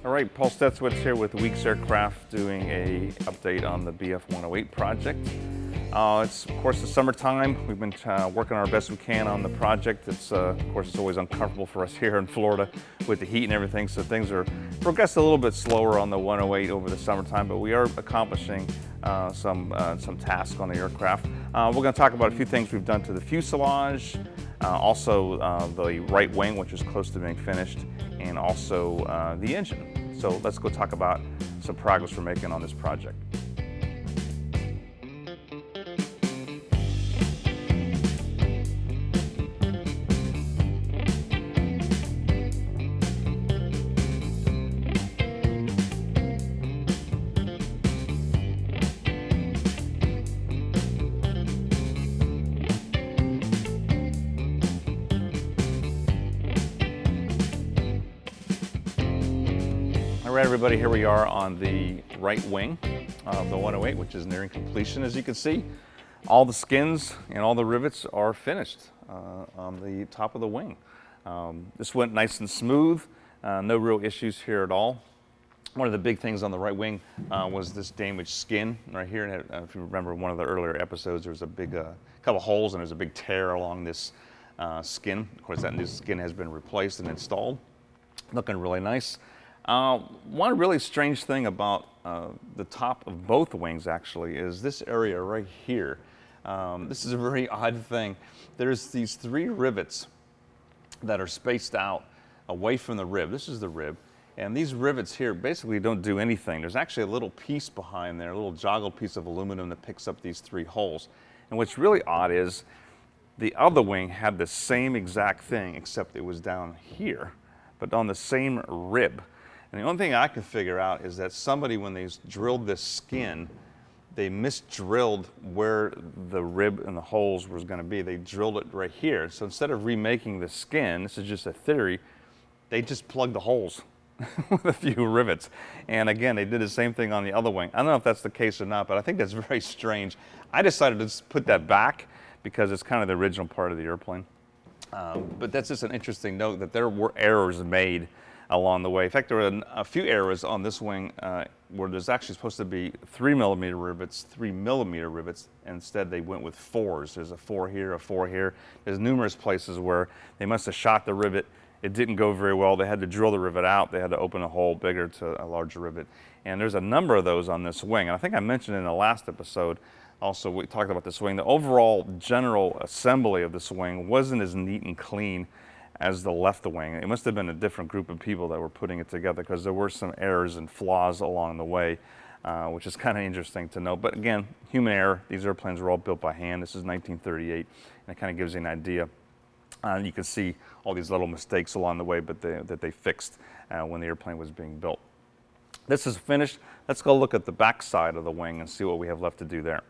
All right, Paul Stetzwitz here with Weeks Aircraft doing a update on the Bf-108 project. It's of course the summertime. We've been working our best we can on the project. It's of course it's always uncomfortable for us here in Florida with the heat and everything, so things are progressed a little bit slower on the 108 over the summertime, but we are accomplishing some tasks on the aircraft. We're going to talk about a few things we've done to the fuselage, also the right wing, which is close to being finished, and also the engine. So let's go talk about some progress we're making on this project. All right, everybody, here we are on the right wing of the 108, which is nearing completion. As you can see, all the skins and all the rivets are finished on the top of the wing. This went nice and smooth, no real issues here at all. One of the big things on the right wing was this damaged skin right here. And if you remember one of the earlier episodes, there was a big couple holes and there's a big tear along this skin. Of course, that new skin has been replaced and installed. Looking really nice. One really strange thing about the top of both wings actually is this area right here. This is a very odd thing. There's these three rivets that are spaced out away from the rib. This is the rib. And these rivets here basically don't do anything. There's actually a little piece behind there, a little joggle piece of aluminum that picks up these three holes. And what's really odd is the other wing had the same exact thing, except it was down here, but on the same rib. And the only thing I can figure out is that somebody, when they drilled this skin, they misdrilled where the rib and the holes was going to be. They drilled it right here. So instead of remaking the skin, this is just a theory, they just plugged the holes with a few rivets. And again, they did the same thing on the other wing. I don't know if that's the case or not, but I think that's very strange. I decided to just put that back because it's kind of the original part of the airplane. But that's just an interesting note that there were errors made along the way. In fact, there were a few errors on this wing where there's actually supposed to be 3mm rivets, 3mm rivets. Instead, they went with 4s. There's a 4 here, a 4 here. There's numerous places where they must have shot the rivet. It didn't go very well. They had to drill the rivet out. They had to open a hole bigger to a larger rivet. And there's a number of those on this wing. And I think I mentioned in the last episode, also we talked about this wing, the overall general assembly of this wing wasn't as neat and clean as the left wing. It must have been a different group of people that were putting it together because there were some errors and flaws along the way, which is kind of interesting to know. But again, human error. These airplanes were all built by hand. This is 1938, and it kind of gives you an idea. You can see all these little mistakes along the way, but that they fixed when the airplane was being built. This is finished. Let's go look at the back side of the wing and see what we have left to do there.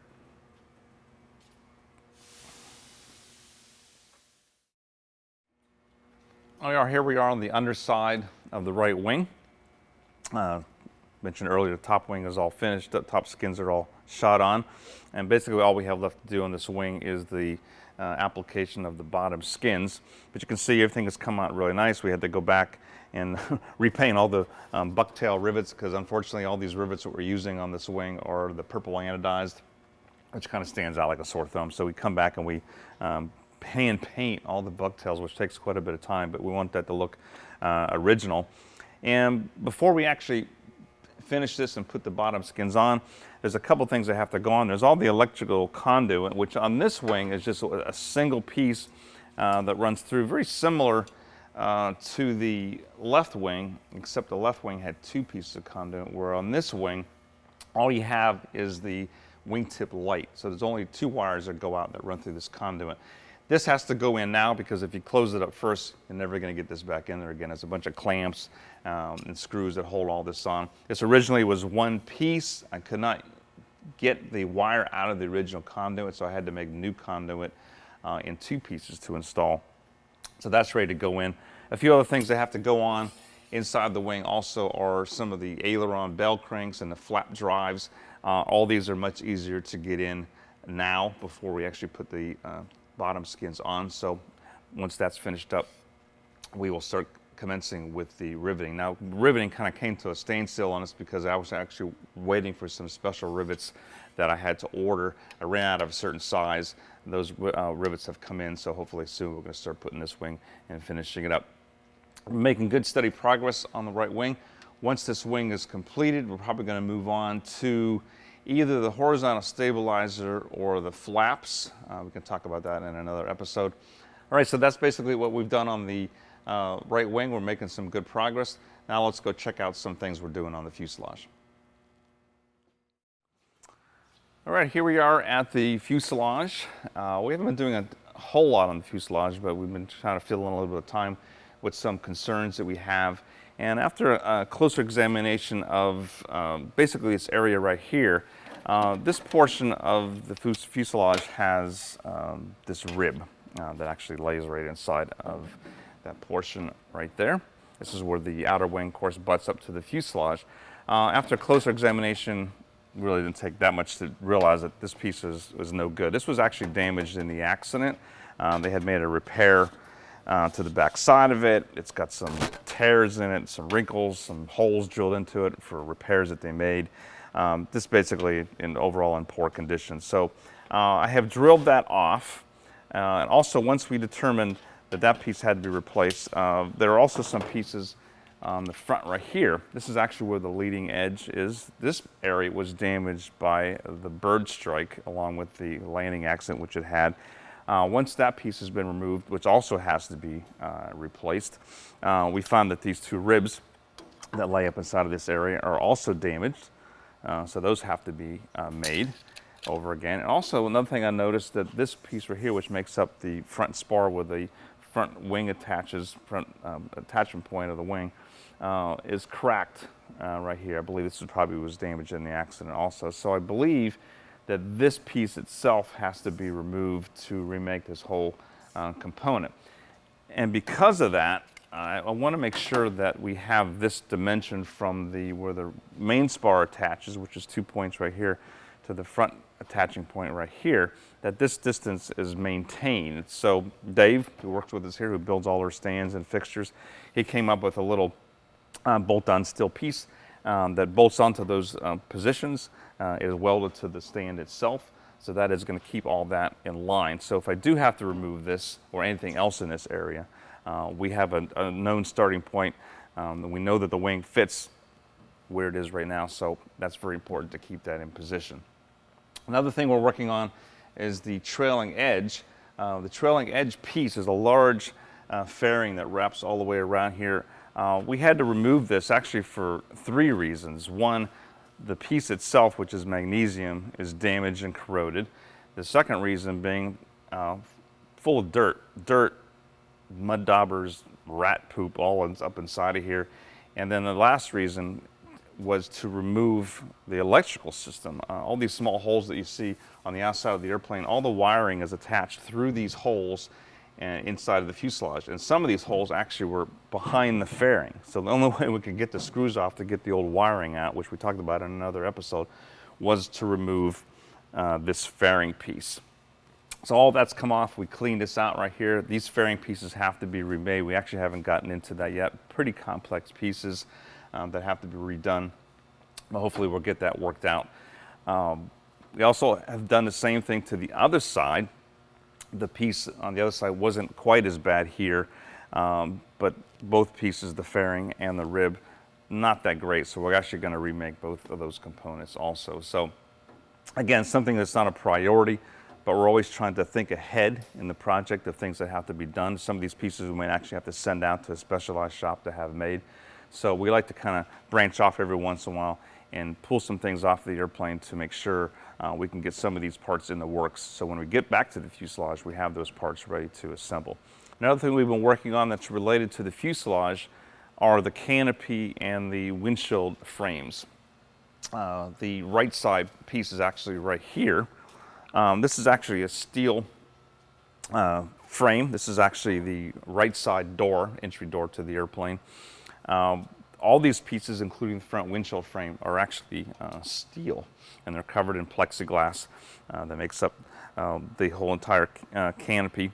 Here we are on the underside of the right wing. Mentioned earlier, the top wing is all finished. The top skins are all shot on. And basically all we have left to do on this wing is the application of the bottom skins. But you can see everything has come out really nice. We had to go back and repaint all the bucktail rivets because unfortunately all these rivets that we're using on this wing are the purple anodized, which kind of stands out like a sore thumb. So we come back and we hand paint all the bucktails, which takes quite a bit of time, but we want that to look original. And before we actually finish this and put the bottom skins on, there's a couple things that have to go on. There's all the electrical conduit, which on this wing is just a single piece that runs through, very similar to the left wing, except the left wing had two pieces of conduit, where on this wing, all you have is the wingtip light. So there's only two wires that go out that run through this conduit. This has to go in now because if you close it up first, you're never going to get this back in there again. It's a bunch of clamps and screws that hold all this on. This originally was one piece. I could not get the wire out of the original conduit, so I had to make new conduit in two pieces to install. So that's ready to go in. A few other things that have to go on inside the wing also are some of the aileron bell cranks and the flap drives. All these are much easier to get in now before we actually put the bottom skins on. So once that's finished up, we will start commencing with the riveting. Now, riveting kind of came to a standstill on us because I was actually waiting for some special rivets that I had to order. I ran out of a certain size. Those rivets have come in, so hopefully soon we're going to start putting this wing and finishing it up. We're making good, steady progress on the right wing. Once this wing is completed, we're probably going to move on to either the horizontal stabilizer or the flaps. We can talk about that in another episode. All right, so that's basically what we've done on the right wing. We're making some good progress. Now let's go check out some things we're doing on the fuselage. All right, here we are at the fuselage. We haven't been doing a whole lot on the fuselage, but we've been trying to fill in a little bit of time with some concerns that we have. And after a closer examination of basically this area right here, this portion of the fuselage has this rib that actually lays right inside of that portion right there. This is where the outer wing, of course, butts up to the fuselage. After a closer examination, really didn't take that much to realize that this piece was no good. This was actually damaged in the accident. They had made a repair to the back side of it. It's got some tears in it, some wrinkles, some holes drilled into it for repairs that they made. This basically overall in poor condition. So I have drilled that off. And also, once we determined that that piece had to be replaced, there are also some pieces on the front right here. This is actually where the leading edge is. This area was damaged by the bird strike along with the landing accident which it had. Once that piece has been removed, which also has to be replaced, we found that these two ribs that lay up inside of this area are also damaged. So those have to be made over again. And also another thing I noticed, that this piece right here, which makes up the front spar where the front wing attaches, front attachment point of the wing, is cracked right here. I believe this probably was damaged in the accident also. So I believe that this piece itself has to be removed to remake this whole component. And because of that, I want to make sure that we have this dimension from where the main spar attaches, which is 2 points right here, to the front attaching point right here, that this distance is maintained. So Dave, who works with us here, who builds all our stands and fixtures, he came up with a little bolt-on steel piece that bolts onto those positions. It is welded to the stand itself, so that is going to keep all that in line. So if I do have to remove this or anything else in this area, we have a known starting point. We know that the wing fits where it is right now, so that's very important to keep that in position. Another thing we're working on is the trailing edge. The trailing edge piece is a large fairing that wraps all the way around here. We had to remove this actually for 3 reasons. One, the piece itself, which is magnesium, is damaged and corroded. The second reason being full of dirt, mud daubers, rat poop, all up inside of here. And then the last reason was to remove the electrical system. All these small holes that you see on the outside of the airplane, all the wiring is attached through these holes inside of the fuselage. And some of these holes actually were behind the fairing. So the only way we could get the screws off to get the old wiring out, which we talked about in another episode, was to remove this fairing piece. So all that's come off. We cleaned this out right here. These fairing pieces have to be remade. We actually haven't gotten into that yet. Pretty complex pieces that have to be redone. But hopefully we'll get that worked out. We also have done the same thing to the other side. The piece on the other side wasn't quite as bad here, but both pieces, the fairing and the rib, not that great. So we're actually going to remake both of those components also. So again, something that's not a priority, but we're always trying to think ahead in the project of things that have to be done. Some of these pieces we might actually have to send out to a specialized shop to have made. So we like to kind of branch off every once in a while and pull some things off the airplane to make sure we can get some of these parts in the works. So when we get back to the fuselage, we have those parts ready to assemble. Another thing we've been working on that's related to the fuselage are the canopy and the windshield frames. The right side piece is actually right here. This is actually a steel frame. This is actually the right side door, entry door to the airplane. All these pieces, including the front windshield frame, are actually steel, and they're covered in plexiglass that makes up the whole entire canopy.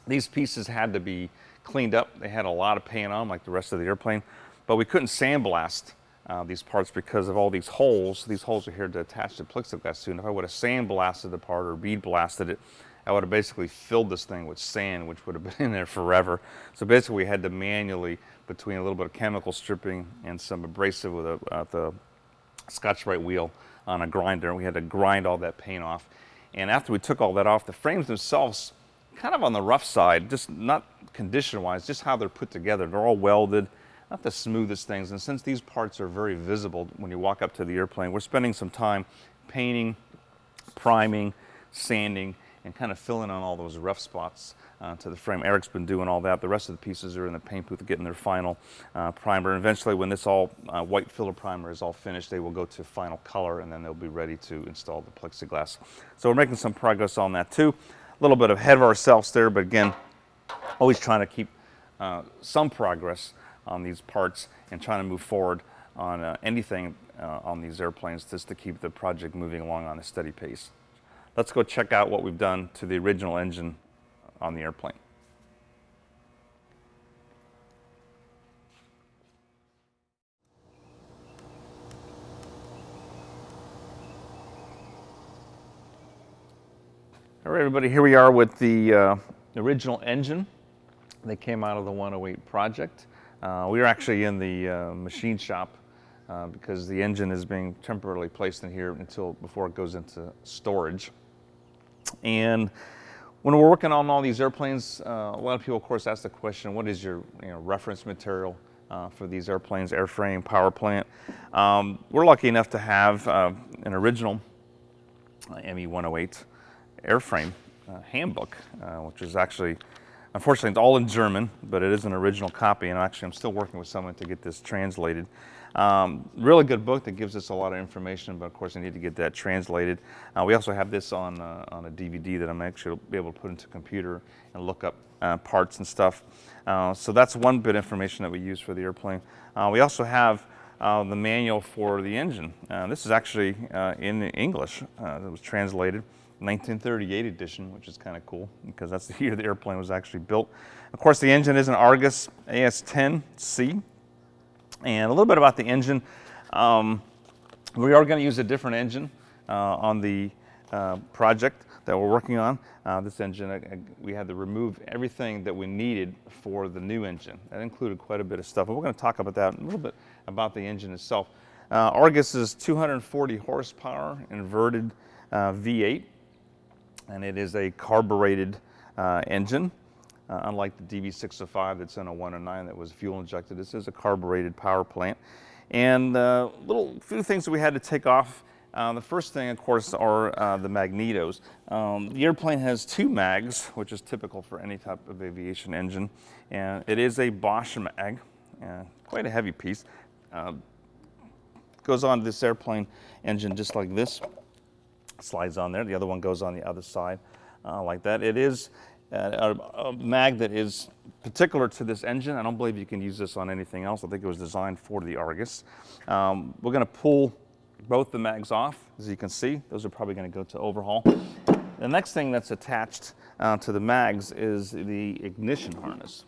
These pieces had to be cleaned up. They had a lot of paint on them, like the rest of the airplane, but we couldn't sandblast these parts because of all these holes. These holes are here to attach to plexiglass too, and if I would have sandblasted the part or bead blasted it, I would have basically filled this thing with sand, which would have been in there forever. So basically we had to manually, between a little bit of chemical stripping and some abrasive with the Scotch-Brite wheel on a grinder, we had to grind all that paint off. And after we took all that off, the frames themselves, kind of on the rough side, just not condition-wise, just how they're put together. They're all welded, not the smoothest things. And since these parts are very visible when you walk up to the airplane, we're spending some time painting, priming, sanding, and kind of filling on all those rough spots to the frame. Eric's been doing all that. The rest of the pieces are in the paint booth getting their final primer. And eventually, when this all white filler primer is all finished, they will go to final color, and then they'll be ready to install the plexiglass. So we're making some progress on that too. A little bit ahead of ourselves there, but again, always trying to keep some progress on these parts and trying to move forward on anything on these airplanes just to keep the project moving along on a steady pace. Let's go check out what we've done to the original engine on the airplane. All right, everybody, here we are with the original engine that came out of the 108 project. We are actually in the machine shop because the engine is being temporarily placed in here before it goes into storage. And when we're working on all these airplanes, a lot of people, of course, ask the question, what is your reference material for these airplanes, airframe, power plant? We're lucky enough to have an original ME-108 airframe handbook, which is actually, unfortunately, it's all in German, but it is an original copy, and actually I'm still working with someone to get this translated. Really good book that gives us a lot of information, but of course I need to get that translated. We also have this on a DVD that I'm actually be able to put into a computer and look up parts and stuff. So that's one bit of information that we use for the airplane. We also have the manual for the engine. This is actually in English. It was translated. 1938 edition, which is kind of cool because that's the year the airplane was actually built. Of course, the engine is an Argus AS-10C. And a little bit about the engine. We are going to use a different engine on the project that we're working on. This engine, we had to remove everything that we needed for the new engine. That included quite a bit of stuff. And we're going to talk about that a little bit about the engine itself. Argus is 240 horsepower inverted V8. And it is a carbureted engine, unlike the DV605 that's in a 109 that was fuel injected. This is a carbureted power plant. And few things that we had to take off. The first thing, of course, are the magnetos. The airplane has two mags, which is typical for any type of aviation engine. And it is a Bosch mag, quite a heavy piece. Goes on this airplane engine just like this. Slides on there. The other one goes on the other side like that. It is a mag that is particular to this engine. I don't believe you can use this on anything else. I think it was designed for the Argus. We're going to pull both the mags off. As you can see, those are probably going to go to overhaul. The next thing that's attached to the mags is the ignition harness.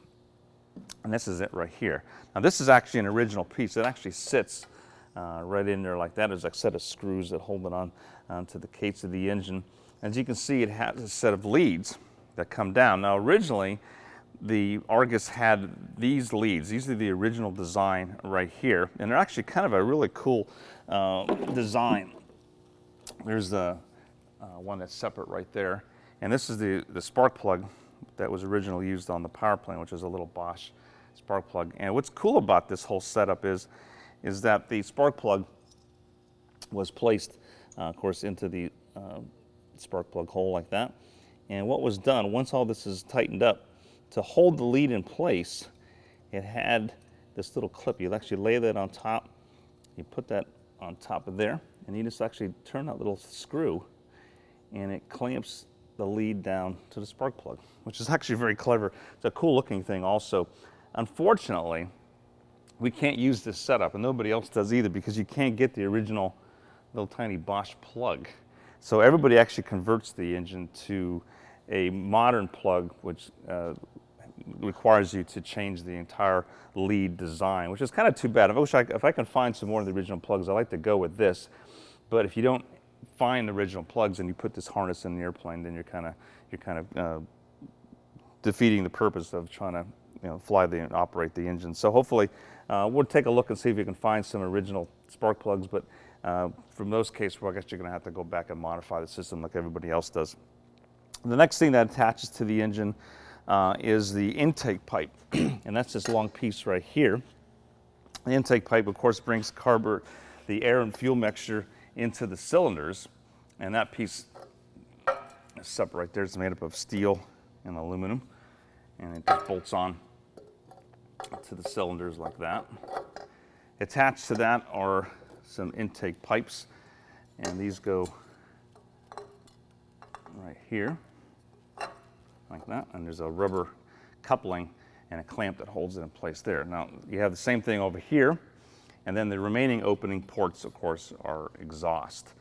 And this is it right here. Now this is actually an original piece. It actually sits right in there like that. There's a set of screws that hold it on to the case of the engine. As you can see, it has a set of leads that come down. Now originally, the Argus had these leads. These are the original design right here. And they're actually kind of a really cool design. There's the one that's separate right there. And this is the spark plug that was originally used on the power plant, which is a little Bosch spark plug. And what's cool about this whole setup is that the spark plug was placed, of course, into the spark plug hole like that. And what was done, once all this is tightened up, to hold the lead in place, it had this little clip. You'll actually lay that on top. You put that on top of there, and you just actually turn that little screw, and it clamps the lead down to the spark plug, which is actually very clever. It's a cool looking thing also. Unfortunately, we can't use this setup, and nobody else does either, because you can't get the original little tiny Bosch plug. So everybody actually converts the engine to a modern plug, which requires you to change the entire lead design, which is kind of too bad. I wish if I can find some more of the original plugs, I like to go with this. But if you don't find the original plugs and you put this harness in the airplane, then you're kind of defeating the purpose of trying to fly and operate the engine. So hopefully we'll take a look and see if you can find some original spark plugs. But from those cases, well, I guess you're going to have to go back and modify the system like everybody else does. The next thing that attaches to the engine is the intake pipe, and that's this long piece right here. The intake pipe, of course, brings the air and fuel mixture into the cylinders, and that piece is up right there. It's made up of steel and aluminum, and it just bolts on to the cylinders like that. Attached to that are some intake pipes, and these go right here like that, and there's a rubber coupling and a clamp that holds it in place there. Now you have the same thing over here, and then the remaining opening ports, of course, are exhaust.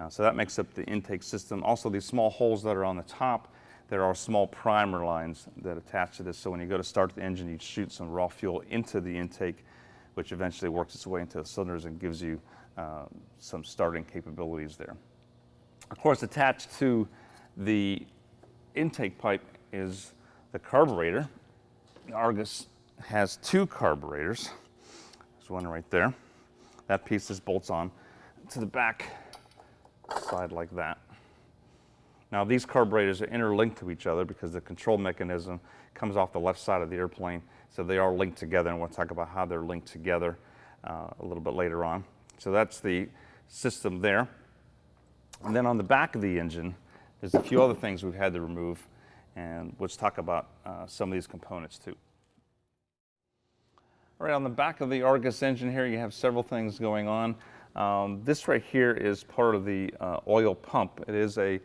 So that makes up the intake system. Also, these small holes that are on the top, there are small primer lines that attach to this. So when you go to start the engine, you shoot some raw fuel into the intake, which eventually works its way into the cylinders and gives you some starting capabilities there. Of course, attached to the intake pipe is the carburetor. The Argus has two carburetors. There's one right there. That piece just bolts on to the back side like that. Now these carburetors are interlinked to each other because the control mechanism comes off the left side of the airplane, so they are linked together, and we'll talk about how they're linked together a little bit later on. So that's the system there. And then on the back of the engine, there's a few other things we've had to remove, and let's talk about some of these components too. All right, on the back of the Argus engine here, you have several things going on. This right here is part of the oil pump. It is a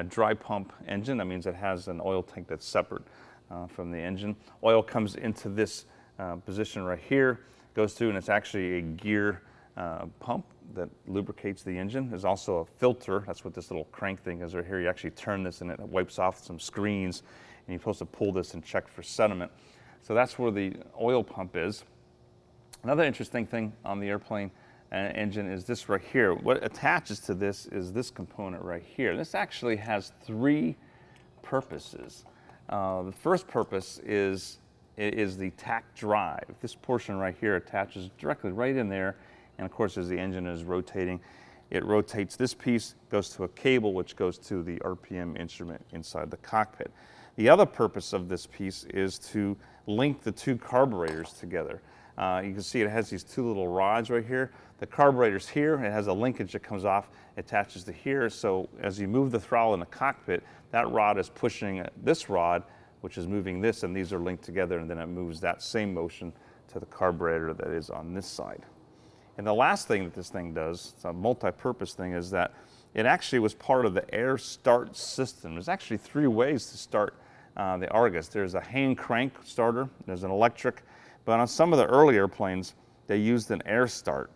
dry pump engine. That means it has an oil tank that's separate from the engine. Oil comes into this position right here, goes through, and it's actually a gear pump that lubricates the engine. There's also a filter. That's what this little crank thing is right here. You actually turn this and it wipes off some screens, and you're supposed to pull this and check for sediment. So that's where the oil pump is. Another interesting thing on the airplane engine is this right here. What attaches to this is this component right here. This actually has three purposes. The first purpose is the tack drive. This portion right here attaches directly right in there, and of course as the engine is rotating, it rotates this piece, goes to a cable which goes to the RPM instrument inside the cockpit. The other purpose of this piece is to link the two carburetors together. You can see it has these two little rods right here. The carburetor's here. It has a linkage that comes off, attaches to here. So as you move the throttle in the cockpit, that rod is pushing this rod, which is moving this, and these are linked together, and then it moves that same motion to the carburetor that is on this side. And the last thing that this thing does, it's a multi-purpose thing, is that it actually was part of the air start system. There's actually three ways to start the Argus. There's a hand crank starter, there's an electric, but on some of the early airplanes, they used an air start.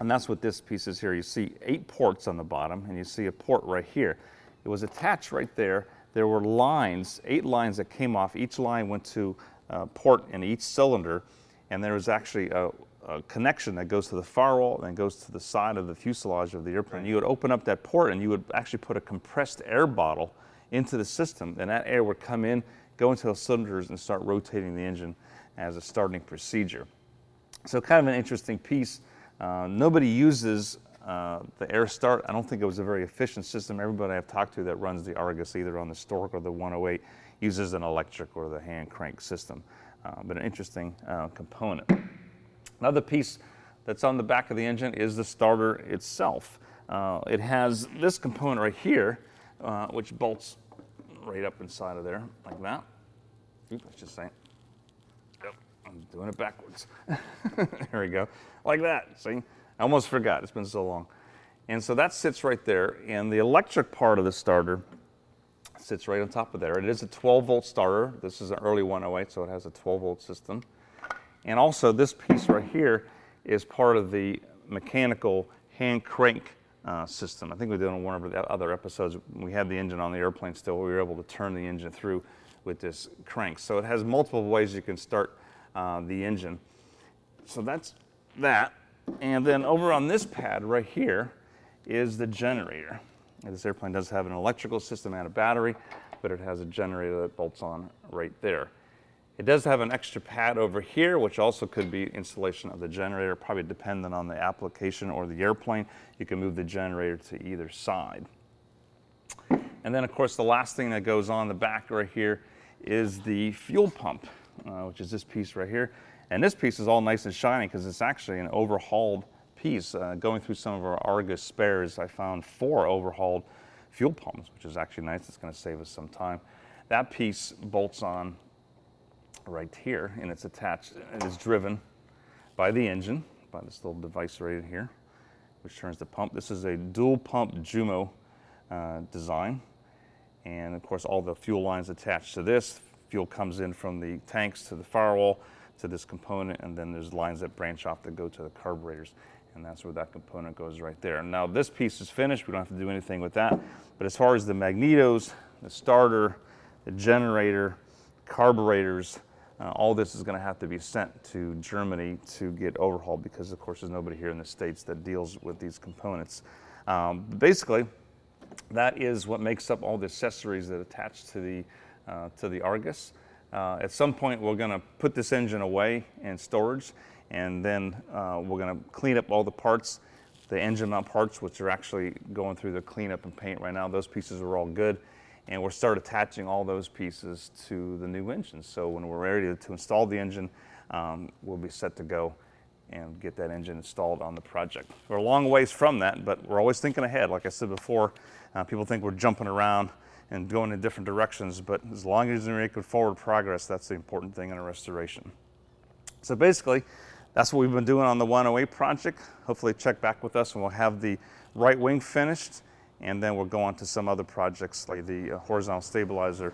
And that's what this piece is here. You see 8 ports on the bottom, and you see a port right here. It was attached right there. There were lines, 8 lines that came off. Each line went to a port in each cylinder, and there was actually a connection that goes to the firewall and goes to the side of the fuselage of the airplane. You would open up that port, and you would actually put a compressed air bottle into the system, and that air would come in, go into those cylinders, and start rotating the engine as a starting procedure. So kind of an interesting piece. Nobody uses the air start. I don't think it was a very efficient system. Everybody I've talked to that runs the Argus, either on the Stork or the 108, uses an electric or the hand crank system. But an interesting component. Another piece that's on the back of the engine is the starter itself. It has this component right here, which bolts right up inside of there, like that. Oops, let's just say it. Yep, I'm doing it backwards. There we go, like that, see? I almost forgot, it's been so long. And so that sits right there, and the electric part of the starter sits right on top of there. It is a 12-volt starter. This is an early 108, so it has a 12-volt system. And also this piece right here is part of the mechanical hand crank system. I think we did on one of the other episodes. We had the engine on the airplane still. We were able to turn the engine through with this crank. So it has multiple ways you can start the engine. So that's that. And then over on this pad right here is the generator. And this airplane does have an electrical system and a battery, but it has a generator that bolts on right there. It does have an extra pad over here, which also could be installation of the generator, probably dependent on the application or the airplane. You can move the generator to either side. And then, of course, the last thing that goes on the back right here is the fuel pump, which is this piece right here. And this piece is all nice and shiny because it's actually an overhauled piece. Going through some of our Argus spares, I found 4 overhauled fuel pumps, which is actually nice. It's going to save us some time. That piece bolts on right here, and it's attached, it is driven by the engine, by this little device right here, which turns the pump. This is a dual pump JUMO design, and of course all the fuel lines attached to this. Fuel comes in from the tanks to the firewall to this component, and then there's lines that branch off that go to the carburetors, and that's where that component goes right there. Now this piece is finished, we don't have to do anything with that, but as far as the magnetos, the starter, the generator, carburetors, all this is going to have to be sent to Germany to get overhauled because, of course, there's nobody here in the States that deals with these components. Basically, that is what makes up all the accessories that attach to the Argus. At some point, we're going to put this engine away in storage, and then we're going to clean up all the parts, the engine mount parts, which are actually going through the cleanup and paint right now. Those pieces are all good. And we'll start attaching all those pieces to the new engine. So when we're ready to install the engine, we'll be set to go and get that engine installed on the project. We're a long ways from that, but we're always thinking ahead. Like I said before, people think we're jumping around and going in different directions, but as long as we're making forward progress, that's the important thing in a restoration. So basically, that's what we've been doing on the 108 project. Hopefully check back with us when we'll have the right wing finished. And then we'll go on to some other projects like the horizontal stabilizer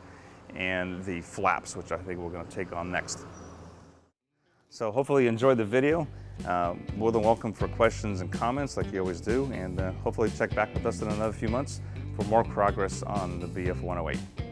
and the flaps, which I think we're going to take on next. So hopefully you enjoyed the video. More than welcome for questions and comments like you always do. And hopefully check back with us in another few months for more progress on the Bf-108.